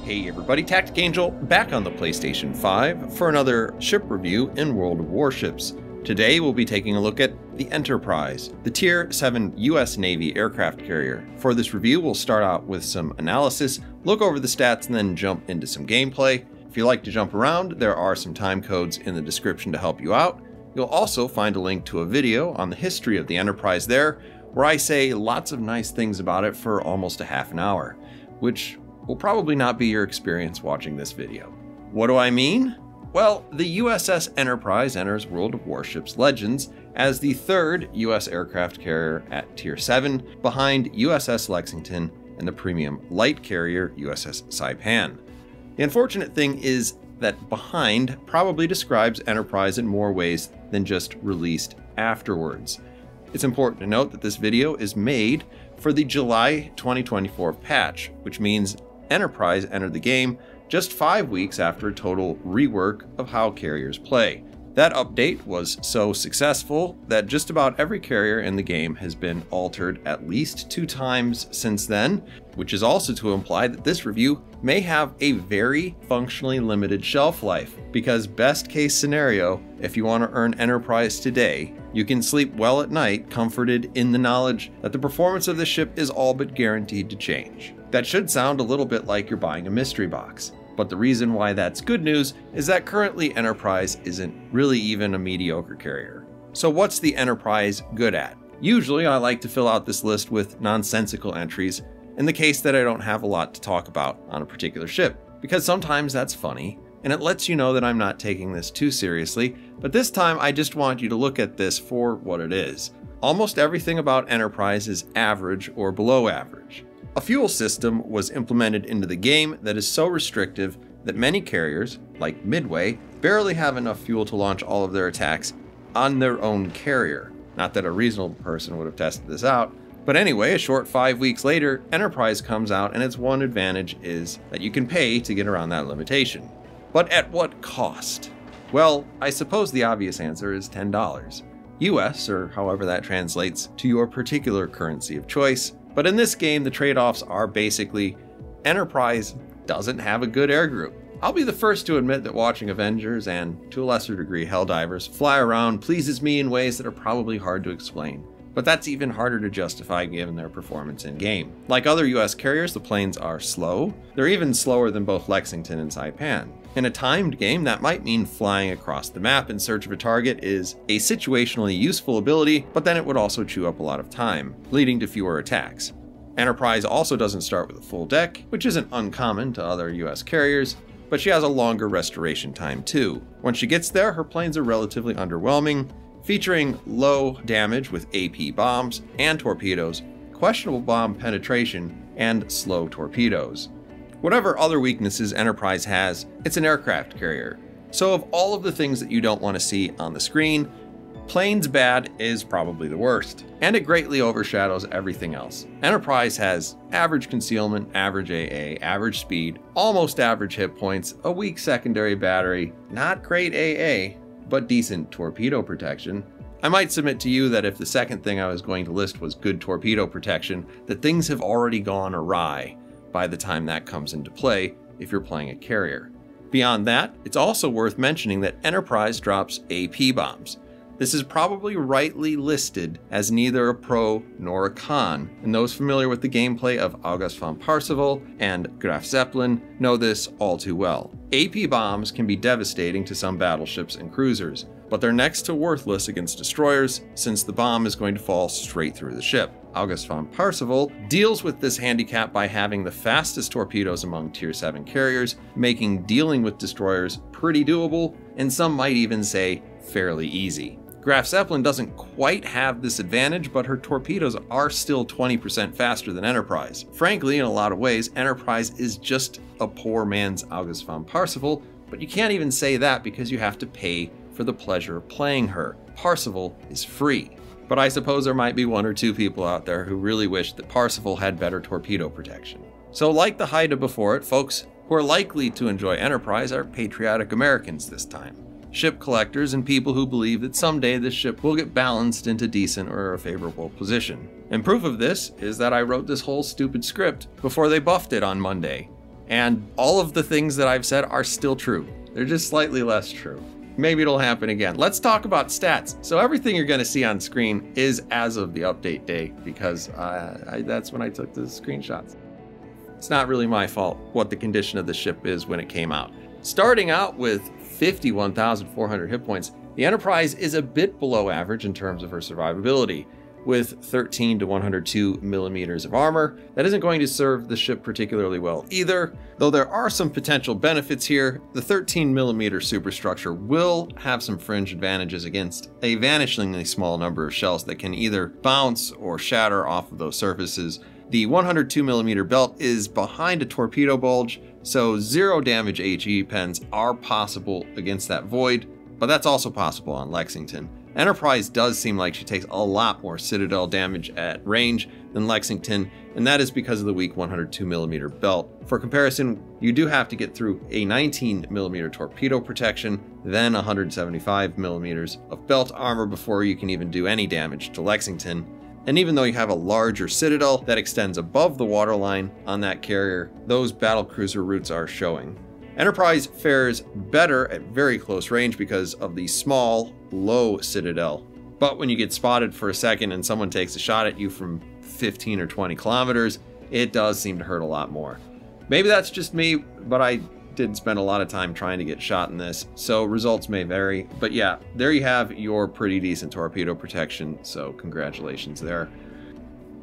Hey everybody, TacticAngel back on the PlayStation 5 for another ship review in World of Warships. Today we'll be taking a look at the Enterprise, the Tier 7 US Navy aircraft carrier. For this review we'll start out with some analysis, look over the stats, and then jump into some gameplay. If you like to jump around, there are some time codes in the description to help you out. You'll also find a link to a video on the history of the Enterprise there, where I say lots of nice things about it for almost a half an hour, which will probably not be your experience watching this video. What do I mean? Well, the USS Enterprise enters World of Warships Legends as the third US aircraft carrier at Tier 7, behind USS Lexington and the premium light carrier USS Saipan. The unfortunate thing is that behind probably describes Enterprise in more ways than just released afterwards. It's important to note that this video is made for the July 2024 patch, which means Enterprise entered the game just 5 weeks after a total rework of how carriers play. That update was so successful that just about every carrier in the game has been altered at least 2 times since then, which is also to imply that this review may have a very functionally limited shelf life, because best case scenario, if you want to earn Enterprise today, you can sleep well at night comforted in the knowledge that the performance of the ship is all but guaranteed to change. That should sound a little bit like you're buying a mystery box. But the reason why that's good news is that currently Enterprise isn't really even a mediocre carrier. So what's the Enterprise good at? Usually I like to fill out this list with nonsensical entries in the case that I don't have a lot to talk about on a particular ship, because sometimes that's funny and it lets you know that I'm not taking this too seriously, but this time I just want you to look at this for what it is. Almost everything about Enterprise is average or below average. A fuel system was implemented into the game that is so restrictive that many carriers, like Midway, barely have enough fuel to launch all of their attacks on their own carrier. Not that a reasonable person would have tested this out, but anyway, a short 5 weeks later, Enterprise comes out, and its one advantage is that you can pay to get around that limitation. But at what cost? Well, I suppose the obvious answer is $10. US, or however that translates to your particular currency of choice. But in this game, the trade-offs are basically Enterprise doesn't have a good air group. I'll be the first to admit that watching Avengers and, to a lesser degree, Helldivers fly around pleases me in ways that are probably hard to explain. But that's even harder to justify given their performance in-game. Like other US carriers, the planes are slow. They're even slower than both Lexington and Saipan. In a timed game, that might mean flying across the map in search of a target is a situationally useful ability, but then it would also chew up a lot of time, leading to fewer attacks. Enterprise also doesn't start with a full deck, which isn't uncommon to other US carriers, but she has a longer restoration time too. When she gets there, her planes are relatively underwhelming, featuring low damage with AP bombs and torpedoes, questionable bomb penetration, and slow torpedoes. Whatever other weaknesses Enterprise has, it's an aircraft carrier. So of all of the things that you don't want to see on the screen, planes bad is probably the worst, and it greatly overshadows everything else. Enterprise has average concealment, average AA, average speed, almost average hit points, a weak secondary battery, not great AA, but decent torpedo protection. I might submit to you that if the second thing I was going to list was good torpedo protection, that things have already gone awry by the time that comes into play if you're playing a carrier. Beyond that, it's also worth mentioning that Enterprise drops AP bombs. This is probably rightly listed as neither a pro nor a con, and those familiar with the gameplay of August von Parzival and Graf Zeppelin know this all too well. AP bombs can be devastating to some battleships and cruisers, but they're next to worthless against destroyers since the bomb is going to fall straight through the ship. August von Parzival deals with this handicap by having the fastest torpedoes among Tier 7 carriers, making dealing with destroyers pretty doable, and some might even say fairly easy. Graf Zeppelin doesn't quite have this advantage, but her torpedoes are still 20% faster than Enterprise. Frankly, in a lot of ways, Enterprise is just a poor man's August von Parzival, but you can't even say that because you have to pay for the pleasure of playing her. Parzival is free. But I suppose there might be 1 or 2 people out there who really wish that Parzival had better torpedo protection. So like the Haida before it, folks who are likely to enjoy Enterprise are patriotic Americans this time. Ship collectors and people who believe that someday this ship will get balanced into decent or a favorable position. And proof of this is that I wrote this whole stupid script before they buffed it on Monday. And all of the things that I've said are still true. They're just slightly less true. Maybe it'll happen again. Let's talk about stats. So everything you're going to see on screen is as of the update day, because that's when I took the screenshots. It's not really my fault what the condition of the ship is when it came out. Starting out with 51,400 hit points, the Enterprise is a bit below average in terms of her survivability. With 13 to 102 millimeters of armor, that isn't going to serve the ship particularly well either. Though there are some potential benefits here, the 13 millimeter superstructure will have some fringe advantages against a vanishingly small number of shells that can either bounce or shatter off of those surfaces. The 102 millimeter belt is behind a torpedo bulge, so 0 damage HE pens are possible against that void, but that's also possible on Lexington. Enterprise does seem like she takes a lot more Citadel damage at range than Lexington, and that is because of the weak 102mm belt. For comparison, you do have to get through a 19mm torpedo protection, then 175mm of belt armor before you can even do any damage to Lexington. And even though you have a larger Citadel that extends above the waterline on that carrier, those battlecruiser routes are showing. Enterprise fares better at very close range because of the small, low Citadel. But when you get spotted for a second and someone takes a shot at you from 15 or 20 kilometers, it does seem to hurt a lot more. Maybe that's just me, but I did spend a lot of time trying to get shot in this, so results may vary. But yeah, there you have your pretty decent torpedo protection, so congratulations there.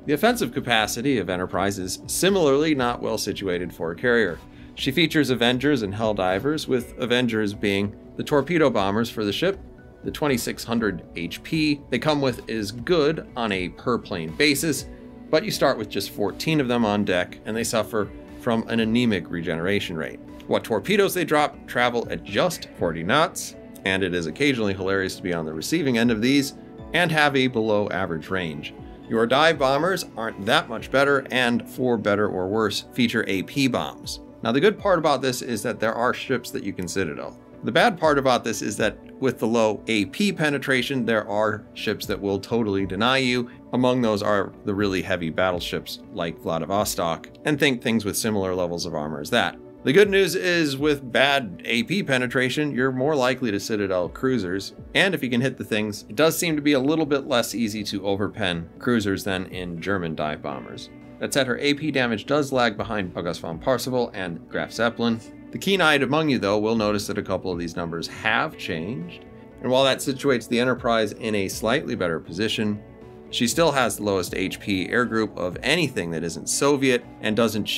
The offensive capacity of Enterprise is similarly not well situated for a carrier. She features Avengers and Helldivers, with Avengers being the torpedo bombers for the ship. The 2600 HP they come with is good on a per plane basis, but you start with just 14 of them on deck and they suffer from an anemic regeneration rate. What torpedoes they drop travel at just 40 knots, and it is occasionally hilarious to be on the receiving end of these, and have a below average range. Your dive bombers aren't that much better, and for better or worse, feature AP bombs. Now the good part about this is that there are ships that you can Citadel. The bad part about this is that with the low AP penetration, there are ships that will totally deny you. Among those are the really heavy battleships like Vladivostok, and think things with similar levels of armor as that. The good news is with bad AP penetration, you're more likely to Citadel cruisers, and if you can hit the things, it does seem to be a little bit less easy to overpen cruisers than in German dive bombers. That said, her AP damage does lag behind August von Parzival and Graf Zeppelin. The keen-eyed among you, though, will notice that a couple of these numbers have changed. And while that situates the Enterprise in a slightly better position, she still has the lowest HP air group of anything that isn't Soviet, and doesn't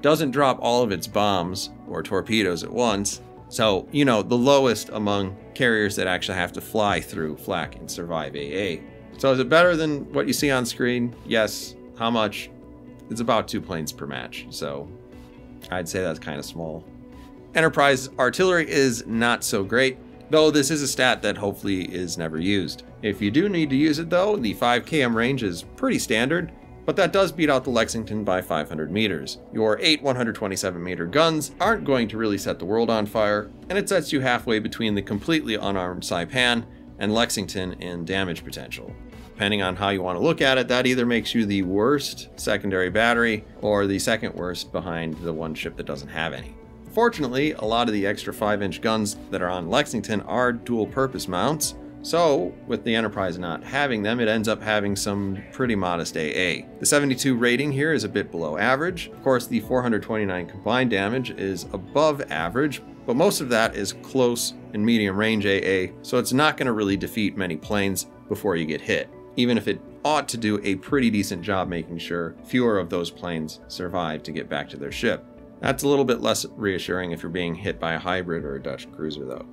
doesn't drop all of its bombs or torpedoes at once. So, you know, the lowest among carriers that actually have to fly through flak and survive AA. So is it better than what you see on screen? Yes. How much? It's about 2 planes per match, so I'd say that's kind of small. Enterprise artillery is not so great, though this is a stat that hopefully is never used. If you do need to use it though, the 5 km range is pretty standard, but that does beat out the Lexington by 500 meters. Your 8 127 meter guns aren't going to really set the world on fire, and it sets you halfway between the completely unarmed Saipan and Lexington in damage potential. Depending on how you want to look at it, that either makes you the worst secondary battery or the second worst behind the one ship that doesn't have any. Fortunately, a lot of the extra 5-inch guns that are on Lexington are dual purpose mounts, so with the Enterprise not having them, it ends up having some pretty modest AA. The 72 rating here is a bit below average. Of course, the 429 combined damage is above average, but most of that is close and medium range AA, so it's not going to really defeat many planes before you get hit, even if it ought to do a pretty decent job making sure fewer of those planes survive to get back to their ship. That's a little bit less reassuring if you're being hit by a hybrid or a Dutch cruiser though.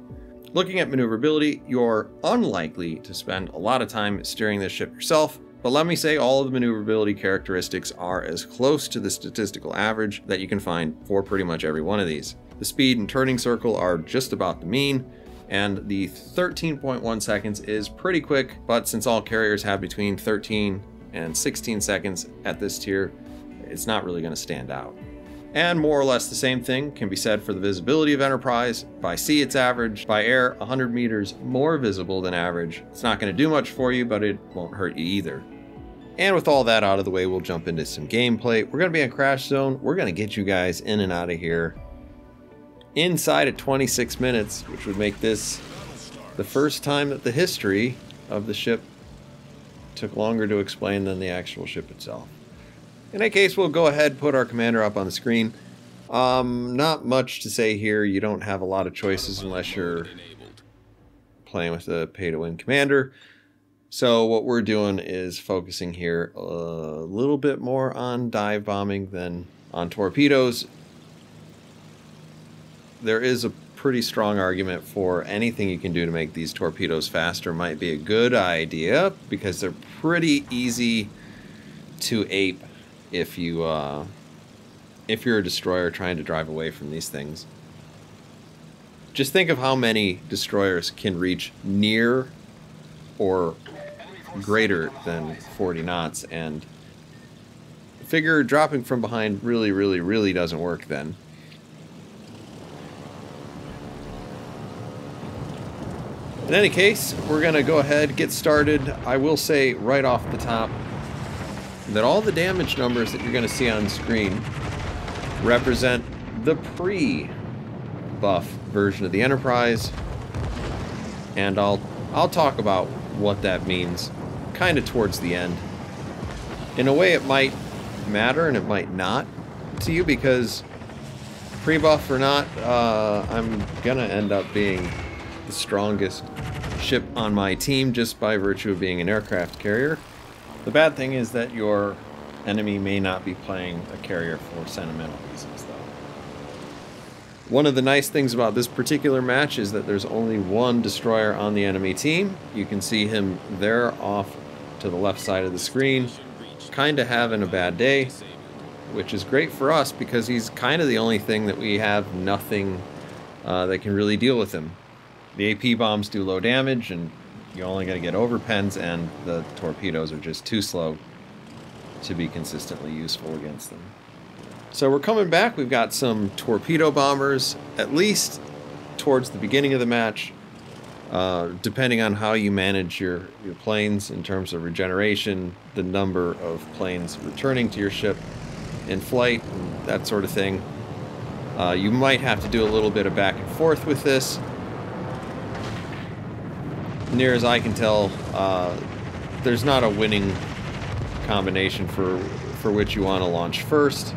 Looking at maneuverability, you're unlikely to spend a lot of time steering this ship yourself, but let me say all of the maneuverability characteristics are as close to the statistical average that you can find for pretty much every one of these. The speed and turning circle are just about the mean, and the 13.1 seconds is pretty quick, but since all carriers have between 13 and 16 seconds at this tier, it's not really going to stand out. And more or less the same thing can be said for the visibility of Enterprise. By sea it's average, by air 100 meters more visible than average. It's not going to do much for you, but it won't hurt you either. And with all that out of the way, we'll jump into some gameplay. We're going to be on Crash Zone. We're going to get you guys in and out of here inside at 26 minutes, which would make this the first time that the history of the ship took longer to explain than the actual ship itself. In that case, we'll go ahead and put our commander up on the screen. Not much to say here. You don't have a lot of choices unless you're playing with a pay-to-win commander. So what we're doing is focusing here a little bit more on dive bombing than on torpedoes. There is a pretty strong argument for anything you can do to make these torpedoes faster might be a good idea, because they're pretty easy to ape if you're a destroyer trying to drive away from these things. Just think of how many destroyers can reach near or greater than 40 knots, and figure dropping from behind really doesn't work then. In any case, we're going to go ahead, get started. I will say right off the top that all the damage numbers that you're going to see on screen represent the pre-buff version of the Enterprise, and I'll talk about what that means kind of towards the end. In a way, it might matter and it might not to you, because pre-buff or not, I'm gonna end up being the strongest ship on my team just by virtue of being an aircraft carrier. The bad thing is that your enemy may not be playing a carrier for sentimental reasons, though. One of the nice things about this particular match is that there's only one destroyer on the enemy team. You can see him there off to the left side of the screen, kind of having a bad day, which is great for us because he's kind of the only thing that we have nothing that can really deal with him. The AP bombs do low damage, and you're only going to get overpens, and the torpedoes are just too slow to be consistently useful against them. So we're coming back. We've got some torpedo bombers, at least towards the beginning of the match, depending on how you manage your planes in terms of regeneration, the number of planes returning to your ship in flight, and that sort of thing. You might have to do a little bit of back and forth with this. Near as I can tell, there's not a winning combination for which you want to launch first.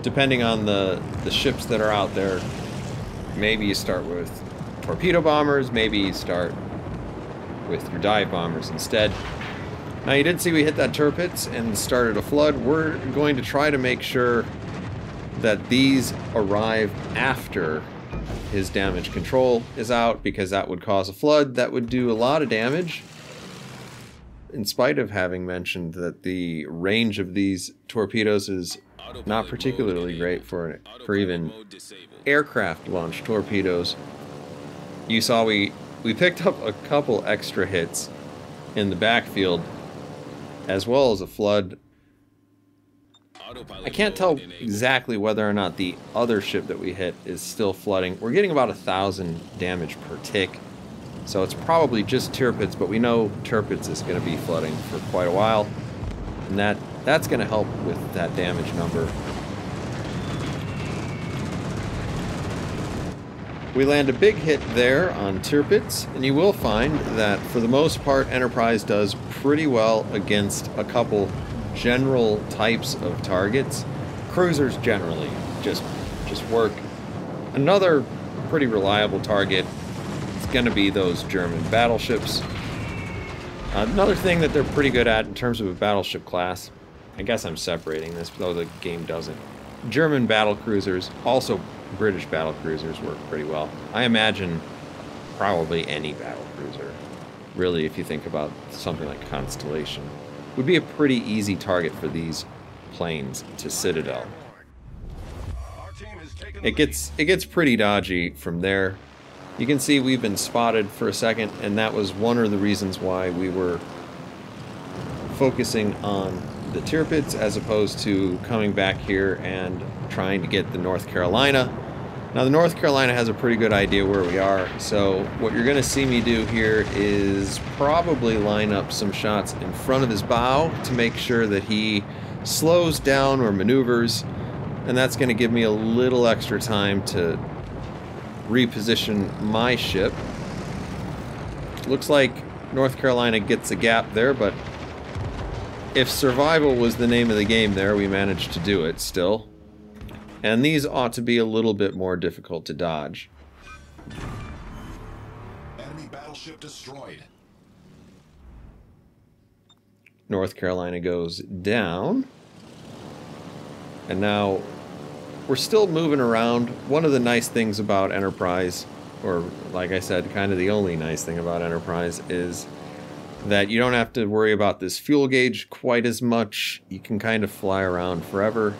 Depending on the ships that are out there, maybe you start with torpedo bombers, maybe you start with your dive bombers instead. Now you did see we hit that Tirpitz and started a flood. We're going to try to make sure that these arrive after his damage control is out, because that would cause a flood that would do a lot of damage, in spite of having mentioned that the range of these torpedoes is not particularly great for even aircraft launched torpedoes. You saw we picked up a couple extra hits in the backfield, as well as a flood. I can't tell exactly whether or not the other ship that we hit is still flooding. We're getting about 1,000 damage per tick, so it's probably just Tirpitz, but we know Tirpitz is going to be flooding for quite a while, and that's going to help with that damage number. We land a big hit there on Tirpitz, and you will find that for the most part Enterprise does pretty well against a couple general types of targets. Cruisers generally just work. Another pretty reliable target is going to be those German battleships. Another thing that they're pretty good at in terms of a battleship class, I guess I'm separating this, though the game doesn't. German battle cruisers, also British battle cruisers, work pretty well. I imagine probably any battle cruiser, really, if you think about something like Constellation, would be a pretty easy target for these planes to citadel. It gets pretty dodgy from there. You can see we've been spotted for a second, and that was one of the reasons why we were focusing on the Tirpitz as opposed to coming back here and trying to get the North Carolina. Now the North Carolina has a pretty good idea where we are, so what you're going to see me do here is probably line up some shots in front of his bow to make sure that he slows down or maneuvers, and that's going to give me a little extra time to reposition my ship. Looks like North Carolina gets a gap there, but if survival was the name of the game there, we managed to do it still. And these ought to be a little bit more difficult to dodge. Enemy battleship destroyed. North Carolina goes down. And now we're still moving around. One of the nice things about Enterprise, or like I said, kind of the only nice thing about Enterprise, is that you don't have to worry about this fuel gauge quite as much. You can kind of fly around forever.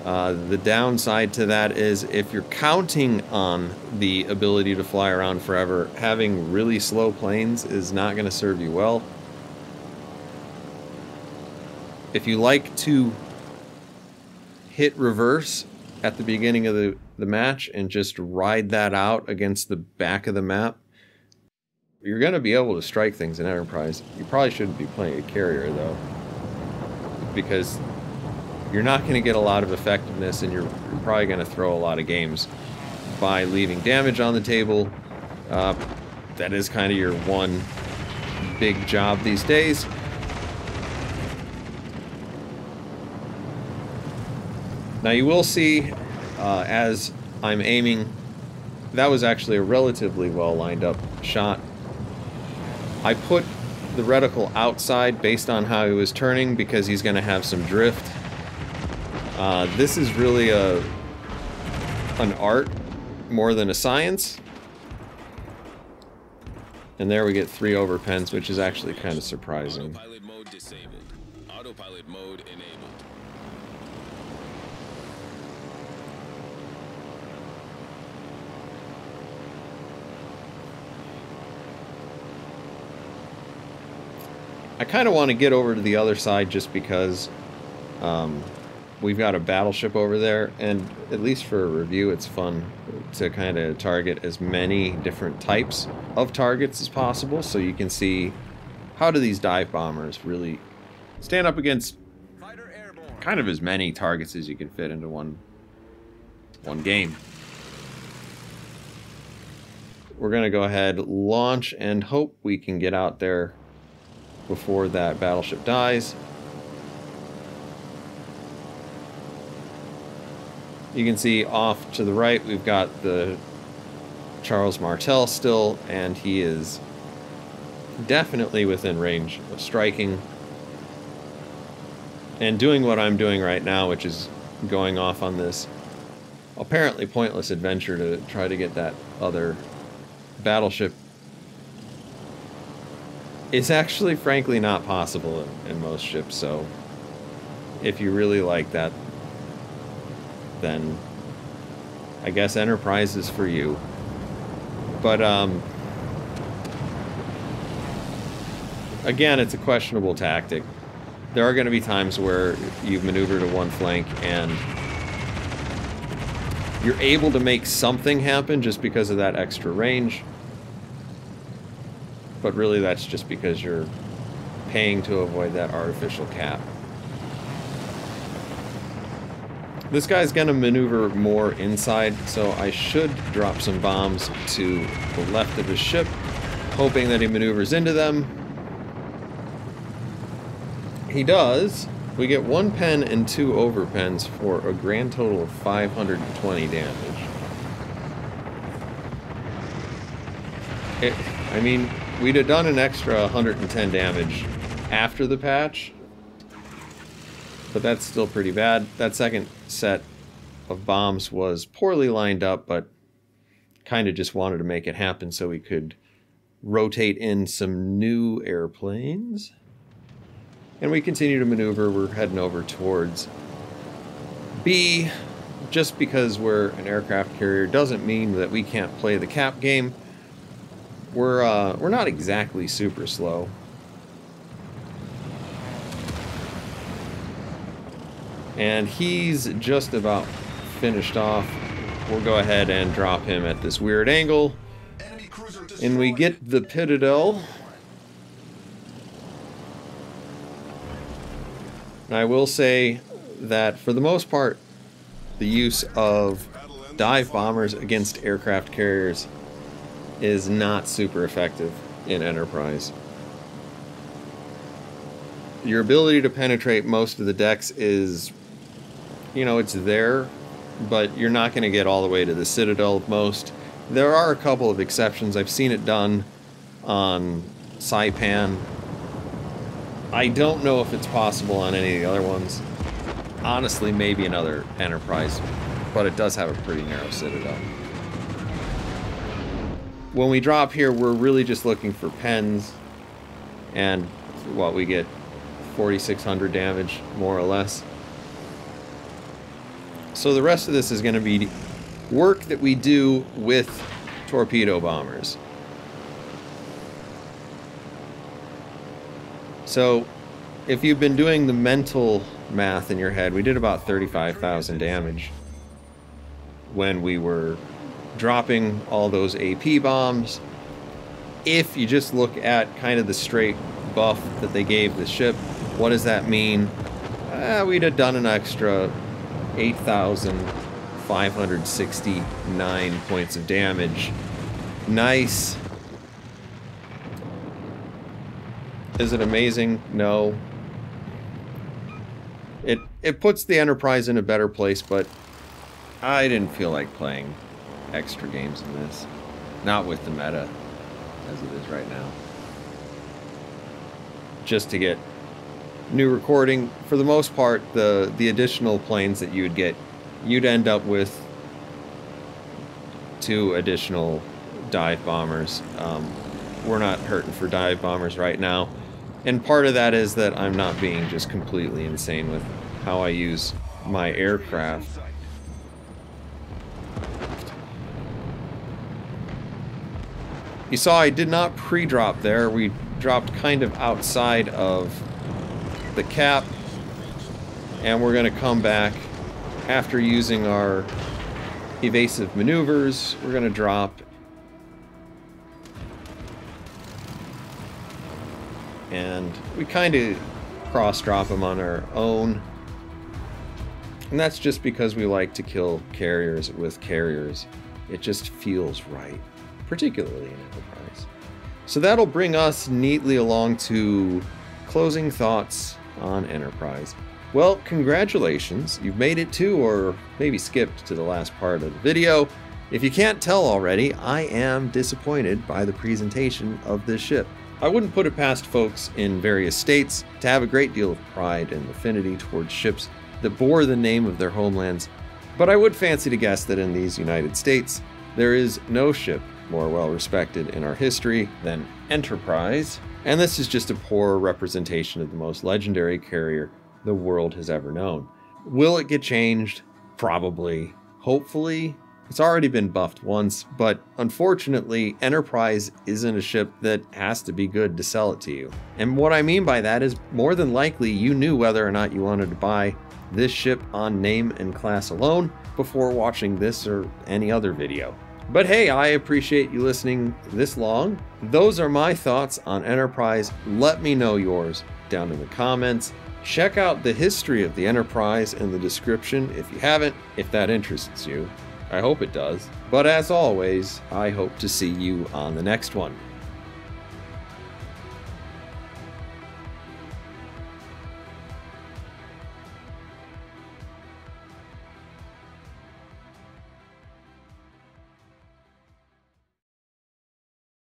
The downside to that is if you're counting on the ability to fly around forever, having really slow planes is not going to serve you well. If you like to hit reverse at the beginning of the match and just ride that out against the back of the map, you're going to be able to strike things in Enterprise. You probably shouldn't be playing a carrier though, because you're not going to get a lot of effectiveness, and you're probably going to throw a lot of games by leaving damage on the table. That is kind of your one big job these days. Now you will see, as I'm aiming, that was actually a relatively well lined up shot. I put the reticle outside based on how he was turning because he's going to have some drift. This is really an art more than a science. And there we get 3 overpens, which is actually kind of surprising. Autopilot mode disabled. Autopilot mode enabled. I kind of want to get over to the other side just because we've got a battleship over there, and at least for a review it's fun to kind of target as many different types of targets as possible, so you can see how do these dive bombers really stand up against kind of as many targets as you can fit into one game. We're going to go ahead, launch, and hope we can get out there before that battleship dies. You can see off to the right we've got the Charles Martel still, and he is definitely within range of striking and doing what I'm doing right now, which is going off on this apparently pointless adventure to try to get that other battleship. It's actually frankly not possible in most ships, so if you really like that, then I guess Enterprise is for you. But again, it's a questionable tactic. There are going to be times where you maneuver to one flank and you're able to make something happen just because of that extra range. But really that's just because you're paying to avoid that artificial cap. This guy's going to maneuver more inside, so I should drop some bombs to the left of his ship, hoping that he maneuvers into them. He does. We get 1 pen and 2 overpens for a grand total of 520 damage. I mean, we'd have done an extra 110 damage after the patch, but that's still pretty bad. That second set of bombs was poorly lined up, but kind of just wanted to make it happen so we could rotate in some new airplanes. And we continue to maneuver. We're heading over towards B. Just because we're an aircraft carrier doesn't mean that we can't play the cap game. We're not exactly super slow. And he's just about finished off. we'll go ahead and drop him at this weird angle. Enemy cruiser destroyed. And we get the Citadel. And I will say that for the most part, the use of dive bombers against aircraft carriers is not super effective in Enterprise. Your ability to penetrate most of the decks is, you know, it's there, but you're not going to get all the way to the Citadel most. There are a couple of exceptions. I've seen it done on Saipan. I don't know if it's possible on any of the other ones. Honestly, maybe another Enterprise, but it does have a pretty narrow Citadel. When we drop here, we're really just looking for pens, and what we get 4,600 damage, more or less. So the rest of this is going to be work that we do with torpedo bombers. So if you've been doing the mental math in your head, we did about 35,000 damage when we were dropping all those AP bombs. If you just look at kind of the straight buff that they gave the ship, what does that mean? We'd have done an extra 8,569 points of damage. Nice. Is it amazing? No. It puts the Enterprise in a better place, but I didn't feel like playing extra games in this. Not with the meta as it is right now. Just to get new recording. For the most part, the additional planes that you would get, you'd end up with 2 additional dive bombers. We're not hurting for dive bombers right now. And part of that is that I'm not being just completely insane with how I use my aircraft. You saw I did not pre-drop there. We dropped kind of outside of the cap. And we're going to come back after using our evasive maneuvers. We're going to drop. And we kind of cross-drop them on our own. And that's just because we like to kill carriers with carriers. It just feels right, particularly in Enterprise. So that'll bring us neatly along to closing thoughts on Enterprise. Well, congratulations. You've made it to, or maybe skipped to the last part of the video. If you can't tell already, I am disappointed by the presentation of this ship. I wouldn't put it past folks in various states to have a great deal of pride and affinity towards ships that bore the name of their homelands, but I would fancy to guess that in these United States, there is no ship more well respected in our history than Enterprise, and this is just a poor representation of the most legendary carrier the world has ever known. Will it get changed? Probably. Hopefully. It's already been buffed once, but unfortunately, Enterprise isn't a ship that has to be good to sell it to you. And what I mean by that is more than likely you knew whether or not you wanted to buy this ship on name and class alone before watching this or any other video. But hey, I appreciate you listening this long. Those are my thoughts on Enterprise. Let me know yours down in the comments. Check out the history of the Enterprise in the description if you haven't, if that interests you. I hope it does. But as always, I hope to see you on the next one.